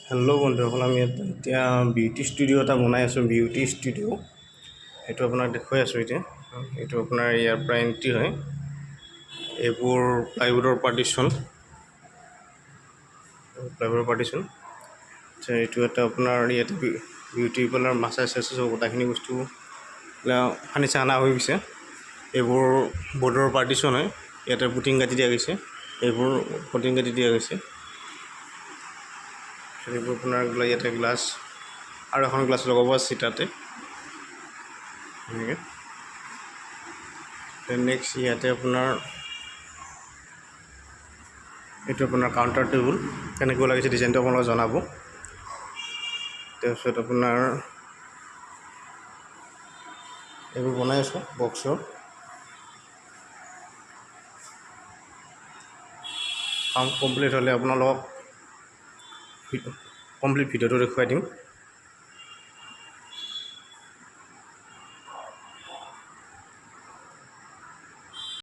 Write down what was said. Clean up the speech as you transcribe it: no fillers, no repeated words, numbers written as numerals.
Hello' বন্ধুসকল, আমি এতিয়া বিউটি ষ্টুডিঅ' এটা বনাই আছোঁ। বিউটি ষ্টুডিঅ' সেইটো আপোনাক দেখুৱাই আছোঁ। এতিয়া এইটো আপোনাৰ ইয়াৰ পৰা এণ্ট্ৰি হয়। এইবোৰ প্লাইউডৰ পাৰ্টিশ্যন এইটো এটা আপোনাৰ ইয়াতে বিউটি পাৰ্লাৰ মাছাজ চাছাজ গোটেইখিনি বস্তু ফাৰ্নিচাৰ অনা হৈ গৈছে। এইবোৰ বৰ্ডৰ পাৰ্টিশ্যন হয়। ইয়াতে পুটিং কাটি দিয়া গৈছে, এইবোৰ পুটিং কাটি দিয়া গৈছে। এইবোৰ আপোনাৰ ইয়াতে গ্লাছ আৰু এখন গ্লাছ লগাব আছে তাতে এনেকৈ। নেক্সট ইয়াতে আপোনাৰ এইটো আপোনাৰ কাউণ্টাৰ টেবুল কেনেকুৱা লাগিছে ডিজাইনটো আপোনালোকে জনাব। তাৰপিছত আপোনাৰ এইবোৰ বনাই আছোঁ বক্সৰ। কাম কমপ্লিট হ'লে আপোনালোকক কমপ্লিট ভিডিঅ'টো দেখুৱাই দিম।